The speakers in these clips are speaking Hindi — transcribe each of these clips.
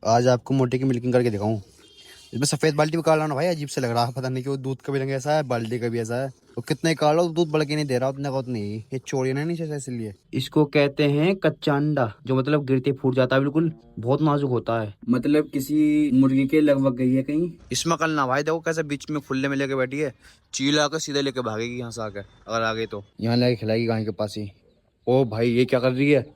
आज आपको मोटे की मिल्किंग करके दिखाऊं। इसमें सफेद बाल्टी में काला ना भाई, अजीब से लग रहा है। पता नहीं क्यों, दूध का भी रंग ऐसा है, बाल्टी का भी ऐसा है। तो कितना ही काढ़ लो दूध बढ़ के नहीं दे रहा, उतना का उतना ही। ये चोरी ना नीचे से, इसलिए इसको कहते हैं कच्चा अंडा, जो मतलब गिरते फूट जाता है बिल्कुल। बहुत नाजुक होता है, मतलब किसी मुर्गी के लगभग गई है कहीं। इसमें कल ना भाई, देखो कैसे बीच में खुले में लेके बैठी है। चील आकर सीधे लेके भागेगी यहाँ से आकर, अगर आ गई तो यहाँ लेके खिलाएगी गाय के पास ही। ओ भाई, ये क्या कर रही है?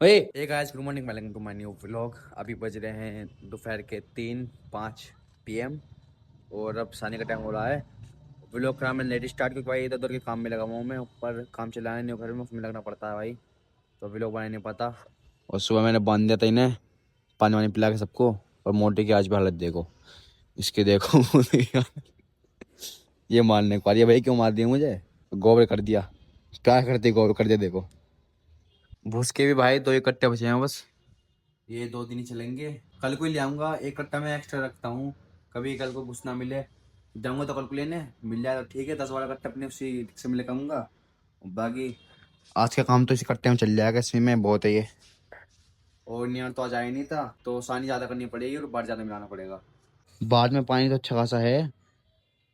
ओए, एक आज good morning, welcome to my new vlog. अभी बज रहे हैं दोपहर के 3:05 PM और अब सानी का टाइम हो रहा है। व्लॉग का मैं लेट स्टार्ट, क्योंकि भाई इधर उधर के काम में लगा हुआ हूँ मैं। ऊपर काम चलाया नहीं घर में, उसमें लगना पड़ता है भाई, तो व्लॉग बनाने नहीं पाता। और सुबह मैंने बांध दिया था इन्हें, पानी वानी पिला के सबको। और मोटे की आज भी हालत देखो, इसके देखो। ये मारने को आ रही है भाई, क्यों मार दिया मुझे? गोबर कर दिया, क्या करते गोबर कर दिया देखो। भूस के भी भाई 2 ही कट्टे बचे हैं बस, ये 2 दिन ही चलेंगे। कल को ही ले आऊंगा, एक कट्टा मैं एक्स्ट्रा रखता हूँ, कभी कल को घुस ना मिले। जाऊंगा तो कल को लेने, मिल जाए तो ठीक है, 10-12 कट्टे अपने उसी से मिले कहूँगा। बाकी आज का काम तो इसी कट्टे में चल जाएगा, इसमें में बहुत है ये। और नियर तो आज आया नहीं था, तो सानी ज़्यादा करनी पड़ेगी और बाढ़ ज़्यादा मिलाना पड़ेगा। बाद में पानी तो अच्छा खासा है,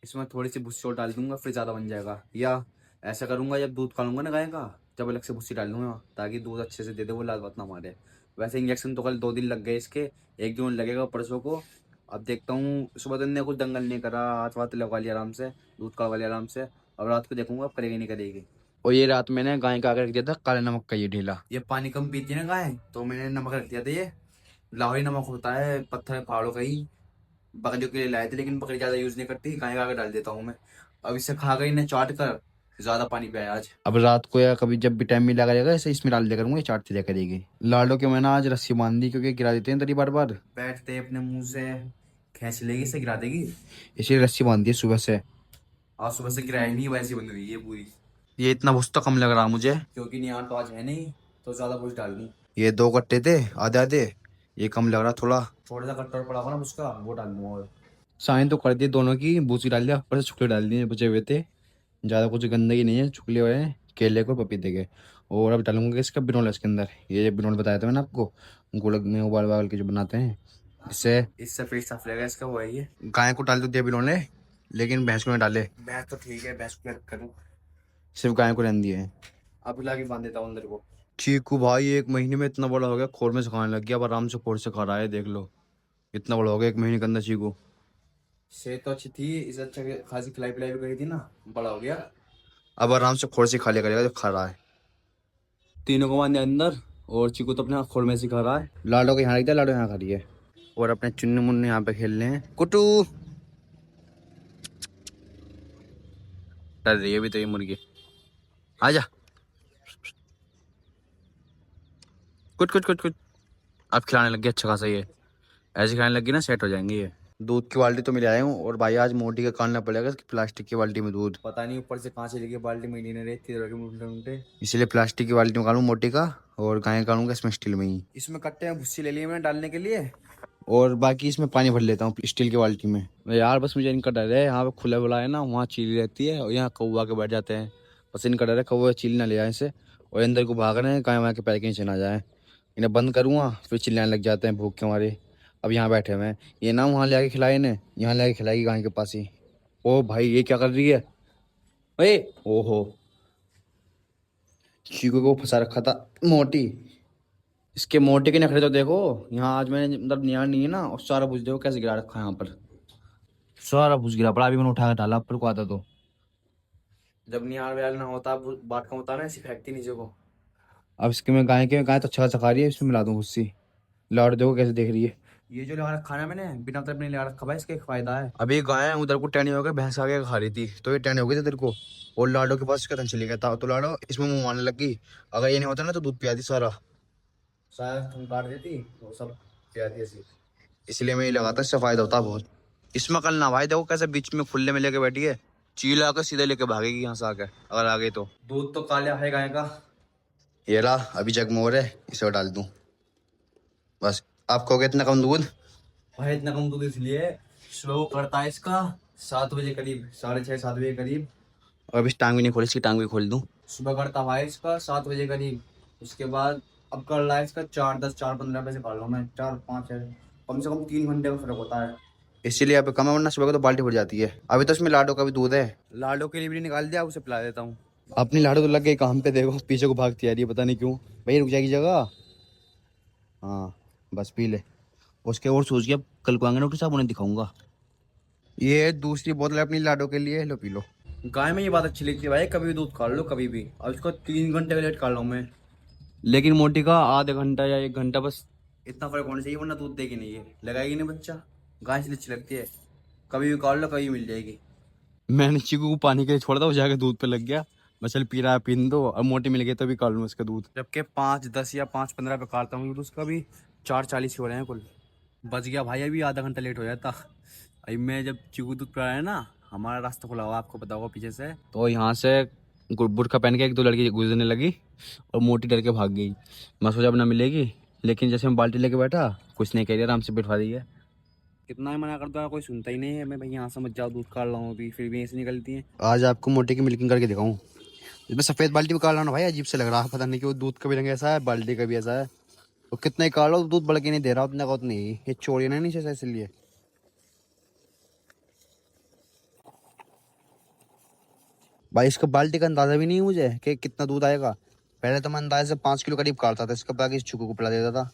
इसमें थोड़ी सी भुस्सी और डाल दूंगा, फिर ज़्यादा बन जाएगा। या ऐसा करूंगा, जब दूध कालूंगा ना गाय का, तब अलग से भुस्सी डाल दूंगा, ताकि दूध अच्छे से दे दे, वो लाल बात ना मारे। वैसे इंजेक्शन तो कल 2 दिन लग गए इसके, एक दिन लगेगा परसों को। अब देखता हूँ, सुबह दिन ने कुछ दंगल नहीं करा, हाथ वाथ लगवा लिया आराम से, दूध कालवा लिया आराम से। अब रात को देखूंगा अब करेगी नहीं करेगी। और ये रात मैंने गाय का आगे रख दिया था काले नमक का ये ढीला, ये पानी कम पीती है ना गाय, तो मैंने नमक रख दिया था। ये लाहौरी नमक होता है, पत्थर पहाड़ों का ही, बकरियों के लिए लाए थे, लेकिन बकरी ज्यादा यूज नहीं करती, गाय का आगे डाल देता हूँ मैं। अब इसे खा गई ने चाट कर, ज्यादा पानी पिया आज। अब रात को या कभी जब भी टाइम मिला करेगा, ऐसे इसमें डाल दिया करूंगा, ये चाटती रह करेगी। लाडो के मैंने आज रस्सी बांध दी, क्योंकि गिरा देते हैं तरी बार बार, बैठते अपने मुंह से खींच लेगी, इसे गिरा देगी, इसलिए रस्सी बांध दी सुबह से। आज सुबह से गिराई नहीं, वैसी बंद हुई है पूरी। ये इतना भुस तो कम लग रहा मुझे, क्योंकि निहार तो आज है नहीं, तो ज्यादा भुस डाल दूं। ये 2 कट्टे थे आधे आधे, ये कम लग रहा, थोड़ा थोड़ा सा कट्टा पड़ा हुआ ना उसका, वो डाल दूंगा। और साइन तो कर दिए दोनों की, भूसी डाल दिया, ऊपर से छुकले डाल दिए बचे हुए थे। ज़्यादा कुछ गंदगी नहीं है, छुकले हुए हैं केले को पपीते के। और अब डालूंगा इसका बिनोल इसके अंदर, ये बिनोल बताया था मैंने आपको, गुड़ में उबाल उबाल के जो बनाते हैं, इससे इससे पेट साफ रहेगा इसका। वो है ये, गाय को डाल दो दिया बिनोल ने, लेकिन भैंस को नहीं डाले। भैंस तो ठीक है, भैंस को करूँ, सिर्फ गाय को रहने दिए हैं। अब ला के बांध देता हूँ अंदर को। चीकू भाई 1 महीने में इतना बड़ा हो गया, खोर में से खाने लग गया, अब आराम से खोर से खा रहा है, देख लो। इतना बड़ा हो गया 1 महीने के अंदर चीकू। सेहत तो अच्छी थी, इसे अच्छा खासी खिलाई पिलाई भी गई थी ना, बड़ा हो गया। अब आराम से खोर से खा लिया करेगा, जो खा रहा है। तीनों को बांधे अंदर, और चीकू तो अपने खोर में से खा रहा है। लाडो को यहाँ रख दिया, लाडो यहाँ खा रही है। और अपने चुन्नू मुन्नू यहाँ पे खेल रहे हैं। कुटू डर रही है अभी तो ये मुर्गी, आजा। कुछ कुछ कुछ कुछ, अब खिलाने लग गया अच्छा खासा ये, ऐसे खाने लगी ना सेट हो जाएंगे ये। दूध की बाल्टी तो मैं ले आया हूँ, और भाई आज मोटी का काटना पड़ेगा इसकी प्लास्टिक की बाल्टी में दूध। पता नहीं ऊपर से कहाँ से लेके बाल्टी में नहीं रहती उल्टे, इसलिए प्लास्टिक की बाल्टी में काटूँ मोटी का, और गाय काटूंगा इसमें स्टील में ही। इसमें कट्टे में भुस्सी ले लिए मैंने डालने के लिए, और बाकी इसमें पानी भर लेता हूँ स्टील की बाल्टी में। यार बस मुझे इनका डर है, यहाँ पे खुला बुला है ना, वहाँ चील रहती है, और यहाँ कौवा के बैठ जाते हैं। बस इनका डर है कौवा चील ना ले जाए इसे, और अंदर को भाग रहे हैं, गाय वहाँ के पैर के नीचे ना जाए। इन्हें बंद करूँगा फिर चिल्लाने लग जाते हैं भूख के मारे। अब यहाँ बैठे हुए हैं, ये ना वहाँ ले आके खिलाए इन्हें, यहाँ ले आके खिलाएगी गाय के पास ही। ओ भाई, ये क्या कर रही है? ओए, ओहो, चीकू को फंसा रखा था मोटी। इसके मोटे के नखरे तो देखो, यहाँ आज मैंने मतलब नियार नहीं है ना, और सारा भूस देखो कैसे गिरा रखा है यहाँ पर, सारा भूस गिरा पड़ा। अभी मैंने उठा के डाला ऊपर को आता तो, जब निहार व्याल ना होता, बात का होता ना, ऐसी फेंकती नीचे को। अब इसके में गाय तो अच्छा खासा खा रही है, इसमें मिला दूँ भूसी। लाड़ देखो कैसे देख रही है। ये जो लगा रखा ना मैंने, बिना मतलब नहीं लगा रखा भाई, इसका एक फायदा है। अभी गाय उधर को टहनी होकर भैंस आगे खा रही थी, तो ये टहनी हो गई थी तेरे को, और लाडो के पास इसका धन चली गया था, तो लाडो इसमें मुंह मारने लगी। अगर ये नहीं होता ना, तो दूध पियाती सारा, शायद तुम काट देती, वो सब पियाती ऐसी। इसलिए मैं ये लगाता, इससे फायदा होता बहुत। इसमें कल ना भाई, देखो कैसे बीच में खुले में लेके बैठी है, चील आकर सीधे लेके भागेगी यहाँ से आकर, अगर आ गई तो। दूध तो काला है गाय का, ये रहा अभी जग मोर है, इसे डाल दूं बस। आपको क्या इतना कम दूध? भाई इतना कम दूध इसलिए, स्लो करता है इसका 7 बजे करीब, 6:30-7 बजे करीब। और अभी टांग भी नहीं खोली इसकी, टांग भी खोल दूं। सुबह करता भाई इसका 7 बजे करीब, उसके बाद अब कर रहा है इसका 4-10 4-15 पैसे खा लो मैं 4-5 है, कम से कम 3 घंटे का फर्क होता है। इसीलिए अब कम है, वरना सुबह को तो बाल्टी भर जाती है। अभी तो इसमें लाडो का भी दूध है, लाडो के लिए भी निकाल दिया, उसे पिला देता हूँ। अपनी लाडो तो लग गई काम पे, देखो पीछे को भागती आ रही है, पता नहीं क्यों। भाई रुक जाएगी जगह। हाँ बस पी ले। उसके और सोच के अब कल को आएंगे ना साहब उन्हें दिखाऊंगा। ये दूसरी बोतल है अपनी लाडो के लिए, लो पी लो। गाय में ये बात अच्छी लगती है भाई, कभी भी दूध काट लो कभी भी। अब इसको 3 घंटे का लेट काट लो मैं, लेकिन मोटी का आधा घंटा या 1 घंटा बस, इतना फर्क होना चाहिए, वरना दूध देगी नहीं है, लगाएगी नहीं बच्चा। गाय से अच्छी लगती है, कभी भी काट लो कभी मिल जाएगी। मैंने चीकू को पानी के लिए छोड़ा था, वो जाके दूध पे लग गया। बस चल पी रहा है, पीने दो, अब मोटी मिल गई तभी काट लूँ उसका दूध। जबकि 5-10 या 5-15 पे काटता हूँ, उसका भी 4:40 हो रहे हैं कुल। बच गया भाई, अभी आधा घंटा लेट हो जाता। अभी मैं जब चीकू दूध पिला है ना, हमारा रास्ता खुला हुआ आपको पता होगा पीछे से, तो यहाँ से बुरखा पहन के 1-2 लड़की गुजरने लगी और मोटी डर के भाग गई। मैं सोचा अब ना मिलेगी, लेकिन जैसे मैं बाल्टी लेके बैठा, कुछ नहीं कह रही, आराम से बिठा दी है। कितना ही मना करता है, कोई सुनता ही नहीं है। मैं भाई यहाँ से मत जाओ, दूध काट रहा हूँ अभी, फिर भी ऐसे निकलती है। आज आपको मोटी की मिल्किंग करके दिखाऊं। इसमें सफेद बाल्टी भी काट रहा हूँ भाई, अजीब से लग रहा है, पता नहीं क्यों, दूध का भी रंग ऐसा है, बाल्टी का भी ऐसा है। तो कितना ही काट लो दूध बढ़ के नहीं दे रहा, उतना का उतना ही, ये चोरी ना नीचे से, इसलिए। भाई इसका बाल्टी का अंदाजा भी नहीं है मुझे कि कितना दूध आएगा। पहले तो मैं अंदाजे से 5 किलो करीब काटता था, इसका बाकी चुकू को पिला देता था।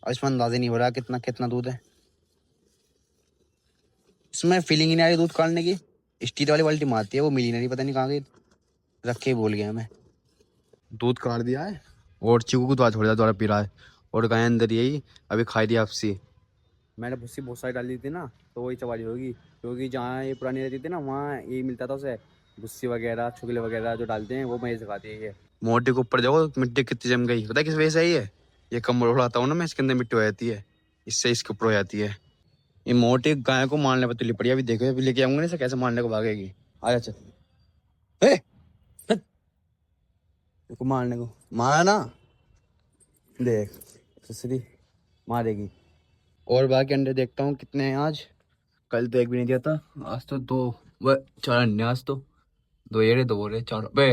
और इसमें अंदाजा नहीं हो रहा कितना कितना दूध है। इसमें फीलिंग ही नहीं आ रही दूध काटने की। स्टील वाली बाल्टी मारती है, वो मिली नहीं, पता नहीं कहाँ गई, रख के ही भूल गया मैं। दूध काट दिया है और चीकू को तो छोड़ दिया, दोबारा पी रहा है। और गाय अंदर यही अभी खाई दी आपसी। मैंने भूसी बहुत सारी डाल दी थी ना, तो वही चबाली होगी, क्योंकि जहाँ ये पुरानी रहती थी ना, वहाँ यही मिलता था उसे, भूसी वगैरह छुगले वगैरह जो डालते हैं वो मैं सिखाती है ये। मोटे के ऊपर जाओ मिट्टी कितनी जम गई, पता है किस वजह से आई है? ये कम्बल उड़ाता हूँ ना मैं, इसके अंदर मिट्टी हो जाती है, इससे इसके ऊपर हो जाती है। ये मोटी गाय को मारने पर तुली पड़ी, अभी देखो अभी लेके आऊंगा ना इसे, कैसे मारने को भागेगी। आ जा चल, को मारने को मारा ना, देख ससुरी मारेगी। और बाकी अंडे देखता हूँ कितने हैं आज, कल तो एक भी नहीं दिया था, आज तो 2 व 4 अंडे, आज तो 2 ये 2 रहे 4 बे,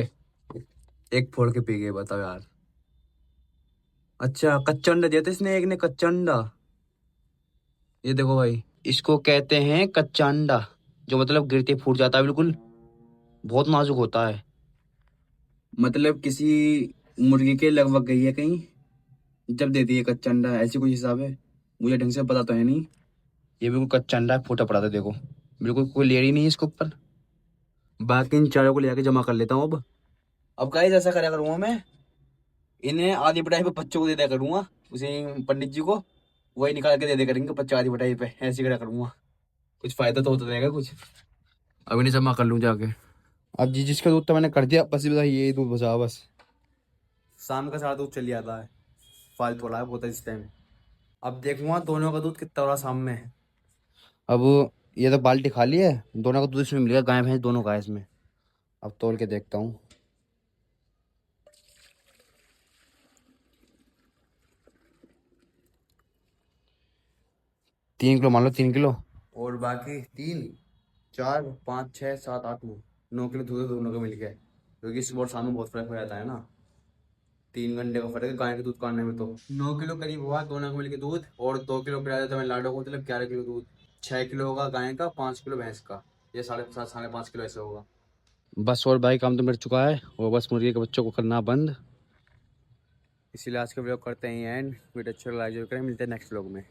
एक फोड़ के पी गए, बताओ यार। अच्छा कच्चा अंडा दिया था इसने, एक ने कच्चा अंडा, ये देखो भाई, इसको कहते हैं कच्चा अंडा, जो मतलब गिरते फूट जाता है बिल्कुल, बहुत नाजुक होता है। मतलब किसी मुर्गी के लगभग गई है कहीं, जब देती है कच्चा अंडा, ऐसी कोई हिसाब है, मुझे ढंग से पता तो है नहीं। ये बिल्कुल कच्चा अंडा है, फूटा पड़ा था देखो, बिल्कुल कोई लेयर ही नहीं है इसके ऊपर। बाकी इन चारों को ले आके जमा कर लेता हूँ अब गाइस ऐसा करा करूँगा मैं, इन्हें आधी बटाई पे बच्चों को दे दिया करूंगा, उसे पंडित जी को वही निकाल के दे दे करेंगे बच्चा आधी बटाई पे, ऐसे करा करूंगा, कुछ फायदा तो होता रहेगा कुछ। अब इन्हें जमा कर लूँ जाके। अब जी जिसका दूध तो मैंने कर दिया, बस बताइए यही दूध बचा बस, शाम का सारा दूध चल जाता है, फालतू हो रहा है बहुत इस टाइम। अब देखूंगा दोनों का दूध कितना हो रहा शाम में। अब ये तो बाल्टी खाली है, दोनों का दूध इसमें मिलेगा, गाय भैंस दोनों का है इसमें। अब तोल के देखता हूँ। 3 किलो मान लो, 3 किलो, और बाकी 3 4 5 6 7 8 9 किलो दूध दोनों का मिल गया, क्योंकि सुबह और शाम में बहुत फर्क हो जाता है ना, 3 घंटे का फर्क है गाय के दूध काटने में। तो 9 किलो करीब हुआ दोनों को मिलकर दूध, और 2 किलो पिला देता मैं लाडो को, मतलब 11 किलो दूध। 6 किलो होगा गाय का, 5 किलो भैंस का, ये 7.5 5.5 किलो ऐसे होगा बस। और भाई काम तो मिट चुका है, और बस मुर्गी के बच्चों को करना बंद। इसीलिए आज का व्लॉग करते हैं एंड, वीडियो अच्छा लगा लाइक जरूर करें, मिलते हैं नेक्स्ट व्लॉग में।